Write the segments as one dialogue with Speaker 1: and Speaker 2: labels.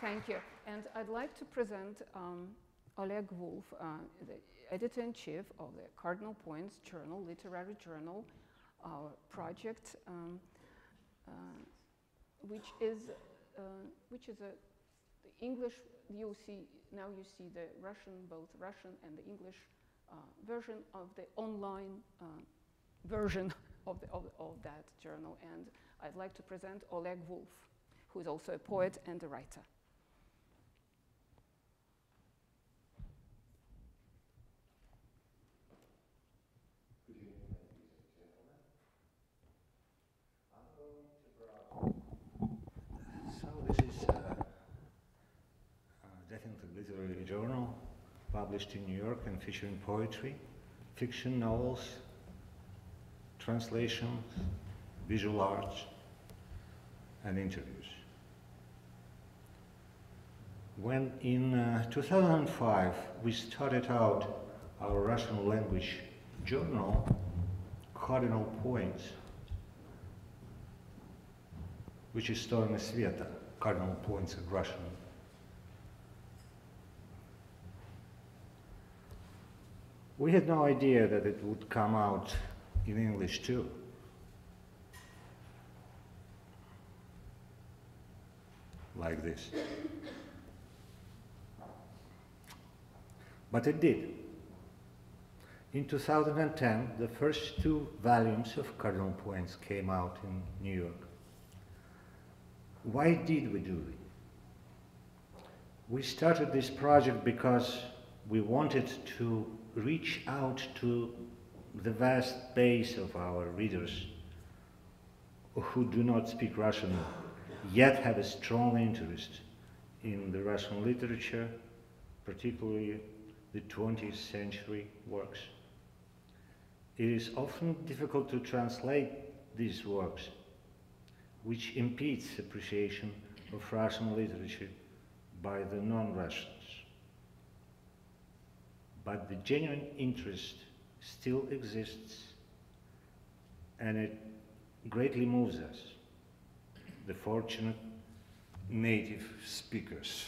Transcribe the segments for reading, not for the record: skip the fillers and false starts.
Speaker 1: Thank you. And I'd like to present Oleg Wolf, the editor-in-chief of the Cardinal Points journal, literary journal, project, which is the English. You see now. You see the Russian, both Russian and the English version of the online version of that journal. And I'd like to present Oleg Wolf, who is also a poet and a writer.
Speaker 2: Literary journal published in New York and featuring poetry, fiction, novels, translations, visual arts, and interviews. When in 2005 we started out our Russian language journal, Cardinal Points, which is Storoны Sveta, Cardinal Points in Russian. We had no idea that it would come out in English too. Like this. But it did. In 2010, the first 2 volumes of Cardinal Points came out in New York. Why did we do it? We started this project because we wanted to reach out to the vast base of our readers who do not speak Russian, yet have a strong interest in the Russian literature, particularly the 20th century works. It is often difficult to translate these works, which impedes appreciation of Russian literature by the non-Russians. But the genuine interest still exists, and it greatly moves us, the fortunate native speakers.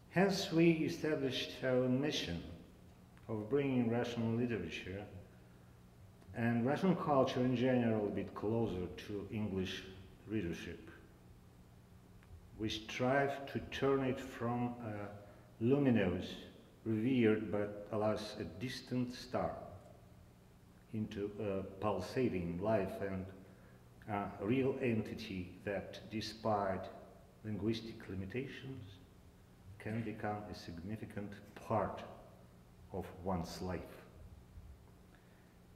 Speaker 2: Hence, we established our mission of bringing Russian literature and Russian culture in general a bit closer to English readership. We strive to turn it from a luminous, revered, but alas, a distant star into a pulsating life and a real entity that, despite linguistic limitations, can become a significant part of one's life.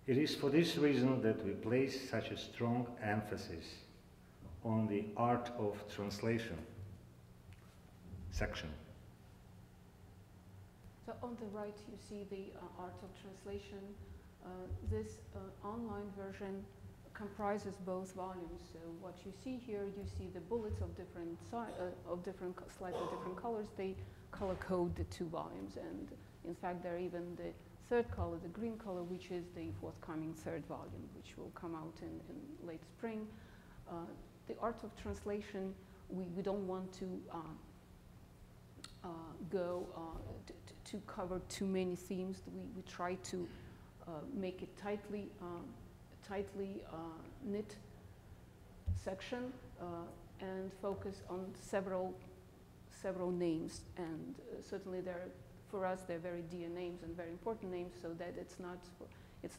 Speaker 2: It is for this reason that we place such a strong emphasis on the art of translation section.
Speaker 1: So on the right, you see the art of translation. This online version comprises both volumes. So what you see here, you see the bullets of different slightly different colors. They color code the 2 volumes, and in fact, there are even the 3rd color, the green color, which is the forthcoming 3rd volume, which will come out in late spring. The art of translation, we don't want to go to cover too many themes. We try to make it tightly knit section and focus on several names. And certainly for us, they're very dear names and very important names, so that it's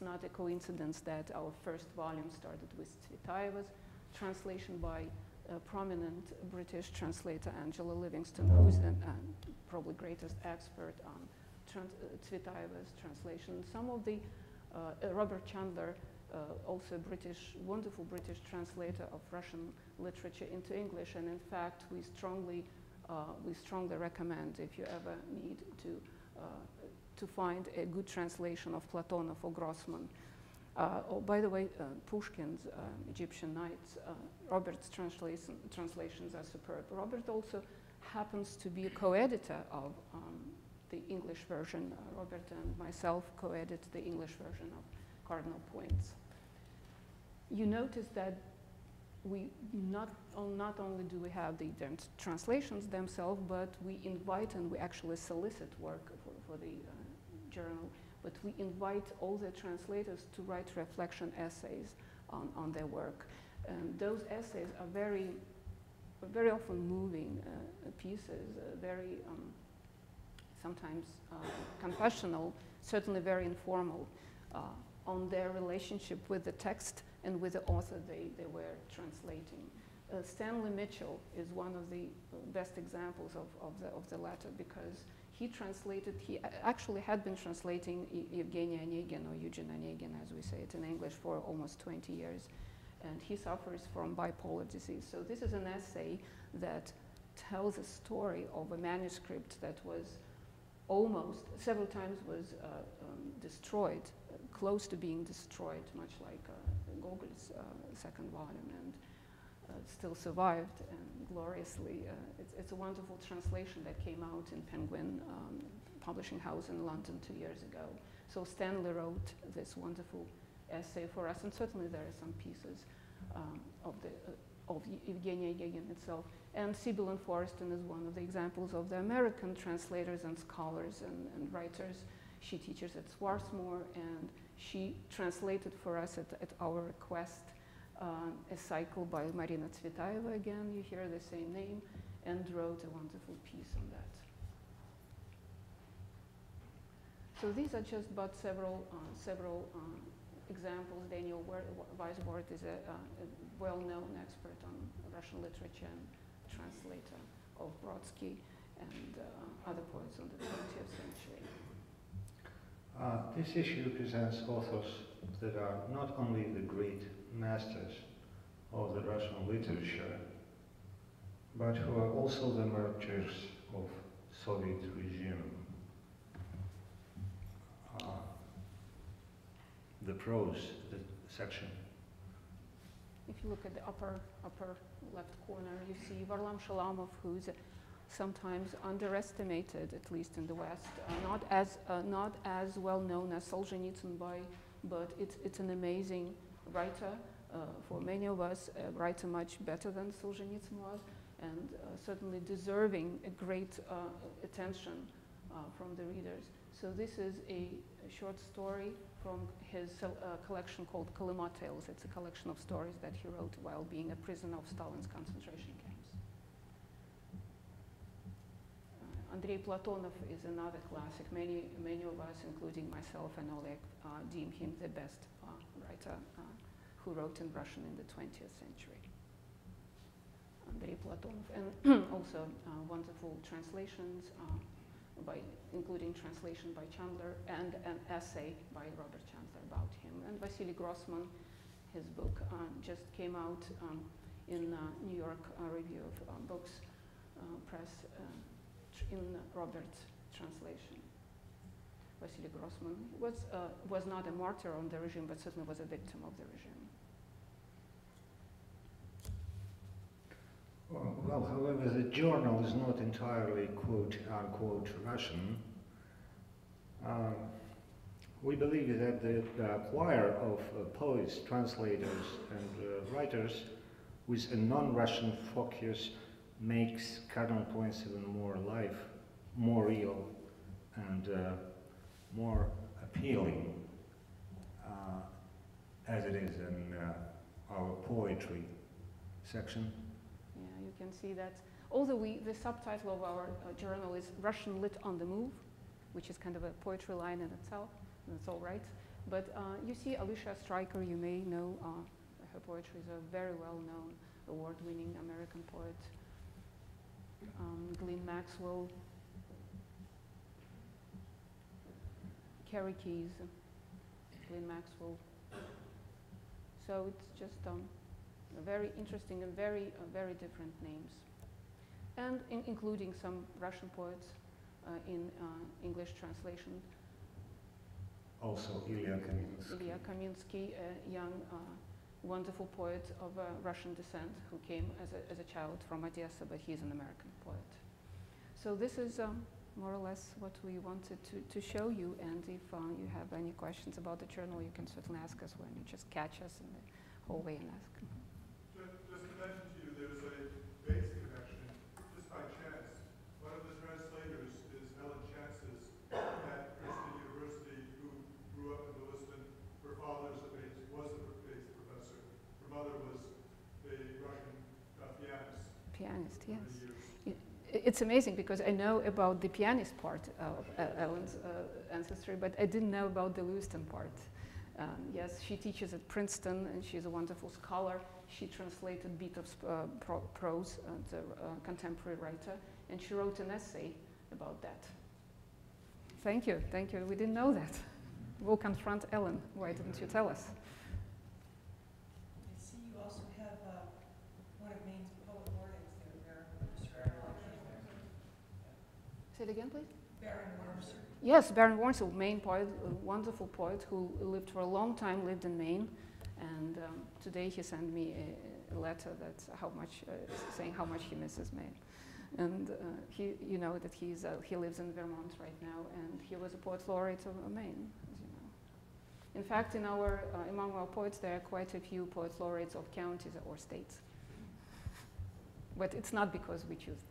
Speaker 1: not a coincidence that our first volume started with Tsvetaeva's translation by a prominent British translator, Angela Livingston, who's probably greatest expert on Tsvetaeva's translation. Some of the Robert Chandler, also a wonderful British translator of Russian literature into English, and in fact, we strongly recommend, if you ever need to find a good translation of Platonov or Grossman. By the way, Pushkin's Egyptian Nights, Robert's translations are superb. Robert also happens to be a co-editor of the English version. Robert and myself co-edit the English version of Cardinal Points. You notice that we not only do we have the translations themselves, but we invite and we actually solicit work for the journal, but we invite all the translators to write reflection essays on their work. And those essays are very often moving pieces, very sometimes confessional, certainly very informal, on their relationship with the text and with the author they were translating. Stanley Mitchell is one of the best examples of the latter, because he actually had been translating Evgeny Onegin, or Eugene Onegin as we say it in English, for almost 20 years. And he suffers from bipolar disease. So this is an essay that tells a story of a manuscript that was several times was destroyed, close to being destroyed, much like Gogol's second volume, and still survived and gloriously. It's a wonderful translation that came out in Penguin Publishing House in London 2 years ago. So Stanley wrote this wonderful essay for us, and certainly there are some pieces of Evgeny Onegin itself. And Sibyl and Forreston is one of the examples of the American translators and scholars and writers. She teaches at Swarthmore, and she translated for us at our request a cycle by Marina Tsvetaeva, again, you hear the same name, and wrote a wonderful piece on that. So these are just but several examples. Daniel Weisbord is a well-known expert on Russian literature and translator of Brodsky and other poets on the 20th century.
Speaker 2: This issue presents authors that are not only the great masters of the Russian literature, but who are also the martyrs of Soviet regime. The prose section.
Speaker 1: If you look at the upper left corner, you see Varlam Shalamov, who's sometimes underestimated, at least in the West, not as well known as Solzhenitsyn but it's an amazing writer. For many of us, a writer much better than Solzhenitsyn was, and certainly deserving a great attention from the readers. So this is a short story from his collection called Kolyma Tales. It's a collection of stories that he wrote while being a prisoner of Stalin's concentration camps. Andrei Platonov is another classic. Many of us, including myself and Oleg, deem him the best writer who wrote in Russian in the 20th century. Andrei Platonov, and also wonderful translations, including translation by Chandler and an essay by Robert Chandler about him. And Vasily Grossman, his book just came out in New York Review of Books Press in Robert's translation. Vasily Grossman was not a martyr on the regime, but certainly was a victim of the regime.
Speaker 2: Well, however, the journal is not entirely quote-unquote Russian. We believe that the choir of poets, translators, and writers with a non-Russian focus makes Cardinal Points even more alive, more real, and more appealing as it is in our poetry section.
Speaker 1: You can see that, although the subtitle of our journal is Russian Lit on the Move, which is kind of a poetry line in itself, and it's all right. But you see Alicia Stryker, you may know, her poetry is a very well-known, award-winning American poet. Glenn Maxwell, Carrie Keyes, Glenn Maxwell. So it's just very interesting and very different names, and including some Russian poets in English translation.
Speaker 2: Also Ilya Kaminsky.
Speaker 1: Ilya Kaminsky, a young, wonderful poet of Russian descent who came as a child from Odessa, but he's an American poet. So this is more or less what we wanted to show you, and if you have any questions about the journal, you can certainly ask us when you just catch us in the hallway and ask.
Speaker 3: Just to mention to you, there's a Bates connection, just by chance. One of the translators is Ellen Chances at Princeton University, who grew up in Lewiston. Her father's a Bates, was a Bates professor. Her mother was a Russian pianist.
Speaker 1: Pianist,
Speaker 3: for
Speaker 1: yes.
Speaker 3: many years.
Speaker 1: It's amazing because I know about the pianist part of Ellen's ancestry, but I didn't know about the Lewiston part. Yes, she teaches at Princeton and she's a wonderful scholar. She translated Beethoven's prose, the contemporary writer, and she wrote an essay about that. Thank you, thank you. We didn't know that. We'll confront Ellen. Why didn't you tell us?
Speaker 4: I see you also have one of Maine's poet laureates there,
Speaker 1: Say it again, please.
Speaker 4: Baron Wormser.
Speaker 1: Yes, Baron Wormser, Maine poet, a wonderful poet who lived for a long time, lived in Maine, and today he sent me a letter that's saying how much he misses Maine, and you know that he lives in Vermont right now, and he was a poet laureate of Maine, as you know. In fact, among our poets, there are quite a few poet laureates of counties or states, but it's not because we choose